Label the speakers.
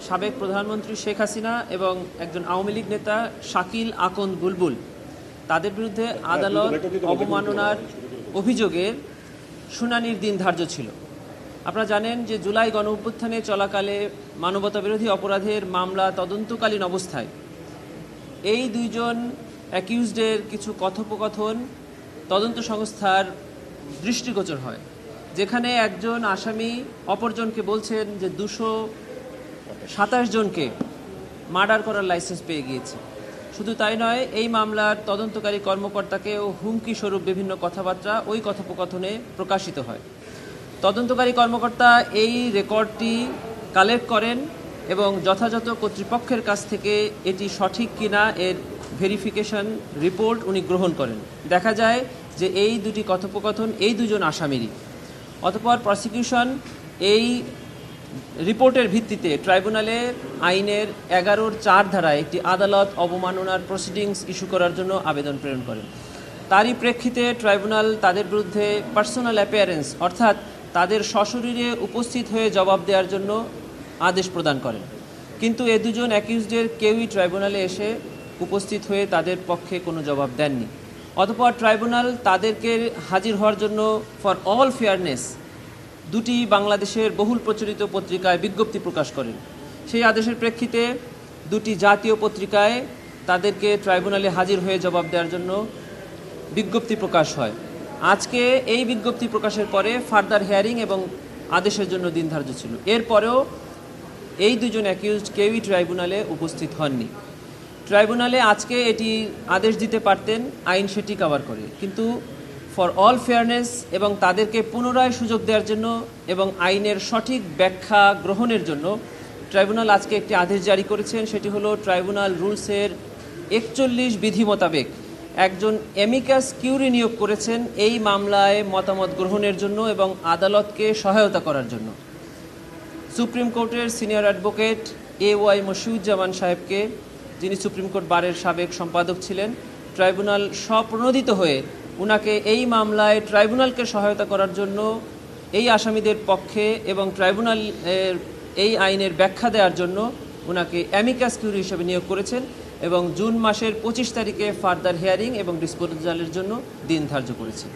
Speaker 1: সাবেক প্রধানমন্ত্রী শেখ হাসিনা এবং একজন আওয়ামী লীগ নেতা শাকিল আকন্দ বুলবুল তাদের বিরুদ্ধে আদালত অবমাননার অভিযোগের শুনানির দিন ধার্য ছিল। আপনারা জানেন যে জুলাই গণঅভ্যুত্থানে চলাকালে মানবতাবিরোধী অপরাধের মামলা তদন্তকালীন অবস্থায় এই দুইজন অ্যাকিউজডের কিছু কথোপকথন তদন্ত সংস্থার দৃষ্টিগোচর হয়, যেখানে একজন আসামি অপরজনকে বলছেন যে 227 জনকে মার্ডার করার লাইসেন্স পেয়ে গিয়েছে। শুধু তাই নয়, এই মামলার তদন্তকারী কর্মকর্তাকেও হুমকি স্বরূপ বিভিন্ন কথাবার্তা ওই কথোপকথনে প্রকাশিত হয়। তদন্তকারী কর্মকর্তা এই রেকর্ডটি কালেক্ট করেন এবং যথাযথ কর্তৃপক্ষের কাছ থেকে এটি সঠিক কিনা এর ভেরিফিকেশন রিপোর্ট উনি গ্রহণ করেন। দেখা যায় যে এই দুটি কথোপকথন এই দুজন আসামিরই। অতঃপর প্রসিকিউশন এই রিপোর্টের ভিত্তিতে ট্রাইব্যুনালে আইনের 11(4) ধারায় একটি আদালত অবমাননার প্রসিডিংস ইস্যু করার জন্য আবেদন প্রেরণ করেন। তারই প্রেক্ষিতে ট্রাইব্যুনাল তাদের বিরুদ্ধে পার্সোনাল অ্যাপিয়ারেন্স অর্থাৎ তাদের সশরীরে উপস্থিত হয়ে জবাব দেওয়ার জন্য আদেশ প্রদান করেন। কিন্তু এ দুজন অ্যাকিউজডের কেউই ট্রাইব্যুনালে এসে উপস্থিত হয়ে তাদের পক্ষে কোনো জবাব দেননি। অতঃপর ট্রাইব্যুনাল তাদেরকে হাজির হওয়ার জন্য ফর অল ফেয়ারনেস দুটি বাংলাদেশের বহুল প্রচলিত পত্রিকায় বিজ্ঞপ্তি প্রকাশ করেন। সেই আদেশের প্রেক্ষিতে দুটি জাতীয় পত্রিকায় তাদেরকে ট্রাইব্যুনালে হাজির হয়ে জবাব দেওয়ার জন্য বিজ্ঞপ্তি প্রকাশ হয়। আজকে এই বিজ্ঞপ্তি প্রকাশের পরে ফার্দার হিয়ারিং এবং আদেশের জন্য দিন ধার্য ছিল। এরপরেও এই দুজন অ্যাকিউজড কেউই ট্রাইব্যুনালে উপস্থিত হননি। ট্রাইব্যুনালে আজকে এটি আদেশ দিতে পারতেন, আইন সেটি কভার করে, কিন্তু ফর অল ফেয়ারনেস এবং তাদেরকে পুনরায় সুযোগ দেওয়ার জন্য এবং আইনের সঠিক ব্যাখ্যা গ্রহণের জন্য ট্রাইব্যুনাল আজকে একটি আদেশ জারি করেছেন। সেটি হলো ট্রাইব্যুনাল রুলসের 41 বিধি মোতাবেক একজন অ্যামিকাস কিউরি নিয়োগ করেছেন এই মামলায় মতামত গ্রহণের জন্য এবং আদালতকে সহায়তা করার জন্য। সুপ্রিম কোর্টের সিনিয়র অ্যাডভোকেট AY মশিউজ্জামান সাহেবকে, যিনি সুপ্রিম কোর্ট বারের সাবেক সম্পাদক ছিলেন, ট্রাইব্যুনাল স্বপ্রণোদিত হয়ে উনাকে এই মামলায় ট্রাইব্যুনালকে সহায়তা করার জন্য এই আসামিদের পক্ষে এবং ট্রাইব্যুনাল এই আইনের ব্যাখ্যা দেওয়ার জন্য উনাকে অ্যামিকাস কিউরি হিসেবে নিয়োগ করেছেন এবং জুন মাসের 25 তারিখে ফার্দার হিয়ারিং এবং ডিসপোজালের জন্য দিন ধার্য করেছেন।